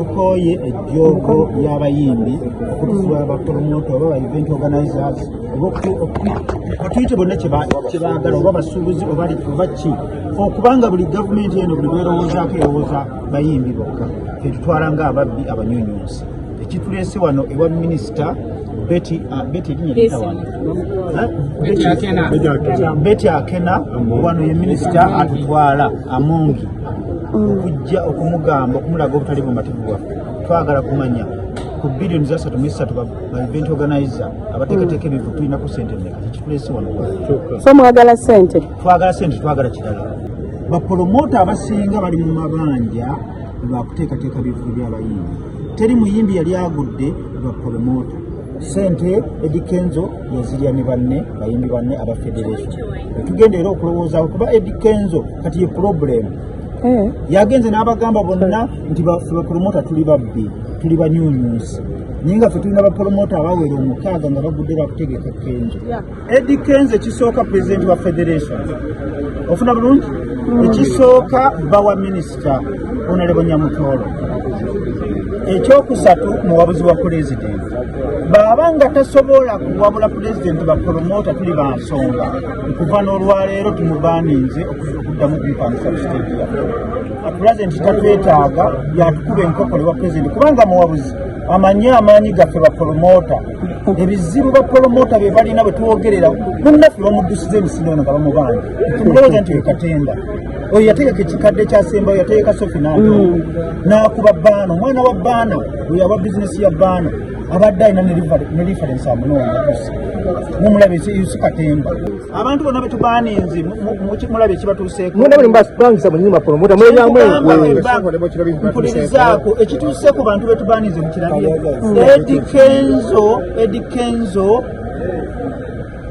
Tukoye ejjogo y'abayimbi okutufuula abapromota oba event organizers okuyite bonna kyebaagala oba basuubuzi oba ki okubanga buli gavumenti eno buli lwerowoozaako erowooza bayimbi bokka tetutwala ng'ababbi abanyonyonsi. Ekituleese wano ewa minisita Betty Akena wano ye minisita atutwala Amongi okujja okumugamba okumulaga obutali bumativu bwaffe. Twagala kumanya ku billioni za 3.3 ba event organizer abateekateeka ebintu tulinaku ssente mmeka. Ekituleese wano so mwagala ssente? Twagala ssente, twagala kirala. Bapromota abasinga bali mu mabanja lwakuteekateeka bivulu by'abayimbi. Teri muyimbi yali agudde bapromota. Sente Eddie Kenzo yazirya ne banne bayimbi banne aba federation. Tugenda era okulowooza kuba Eddie Kenzo kati ye problem. Yagenze n'abagamba bonna nti bapromota tuli babbi, tuli banyunyusi. Nyinga ffe tulina bapromota abawera 6 nga bagudde bakutegeka Kenzo. Eddie Kenzo ekisooka president wa federation. Ofuna bulungi? Ekisooka bawa minister Honorable Nyamutolo. Ekyokusatu muwabuzi wa president. Baba nga tasobola kuwabula president bapromota tuli bansonga. Okuva n'olwaleero tumubaanize okuddamu kumpangisa stadium. President tatwetaaga yatukuba enkokole wa president kubanga muwabuzi amanyi amaanyi gaffe bapromota. Ebizibu bapromota bye balina bwe tuwogerera munnaffe bamuddusiza emisinde ono nga bamubanja. Tumulowooza nti wekatenda. Oyo yategeka ekikadde kyasembayo yategeka Sofinando n'akuba Baano. Omwana wa Baano oyo aba bizinesi ya Baano abadde alina ne reference amunoonya gusa. Mumulabe Yusi Katemba. Abantu bonna betubaanize mulabe ekibatuuseeko. Bangisa munyuma bapromota mpulirizaako ekituuse ku bantu betubaanize mukirabye. Eddie Kenzo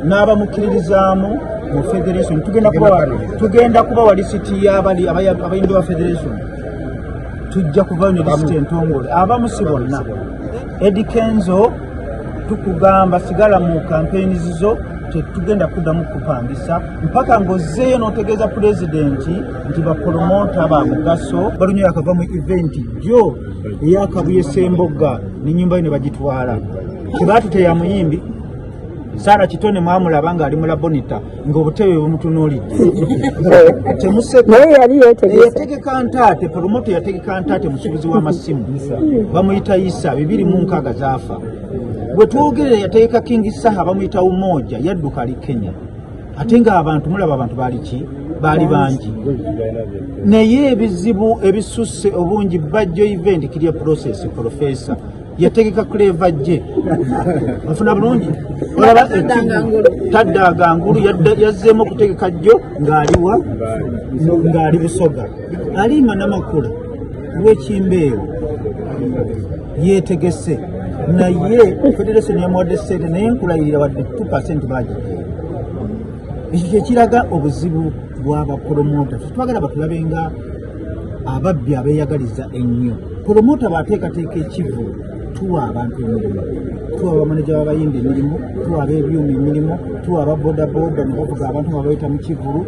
n'abamukkiririzaamu mu federation tugenda kubawa lisiti y'abayimbi ba federation. Tujja kuvayo ne lisiti entongole abamu si bonna. Eddie Kenzo tukugamba sigala mu campaign zizo tetugenda kuddamu kupangisa mpaka ngozzeeyo n'otegeeza pulezidenti nti bapromota ba mugaso balunyo yakava mu event jo eyakabuye Sembogga n'ennyumba ne bagitwala. Tebaatute ya muyimbi Sara Kitone mwamulaba nga ali mu labonita ng'obutebe bumutunuulidde. Naye yali yategeka ntaate promota yategeka ntaate musuubuzi w'amasimu bamuyita Isa 206 zaafa. Bwe twogerera yategeka King Saha bamuyita Umoja yadduka ali Kenya. Ate nga abantu mulaba abantu baali bangi. Naye ebizibu ebisusse obungi bajjo event kirya process professor yategeka Clever je. Afuna bulungi. Olaba Taddaga Ngulu yazzeemu okutegeka jjo ng'ali Busoga. Alima n'amakula w'ekimbeewo yeetegese. Naye federation yamuwadde ssente naye nkulayirira wadde 2% baagi. Ekyo kyekiraga obuzibu bw'abapromota. Twagala batulabenga ababbi abeeyagaliza ennyo. Promota baateekateeka ekivu tuwa abantu emirimu. Tuwa abamaneja b'abayimbi emirimu, tuwa ab'ebyuma emirimu, tuwa ababodaboda ne bavuga abantu nga bayita mu kivulu.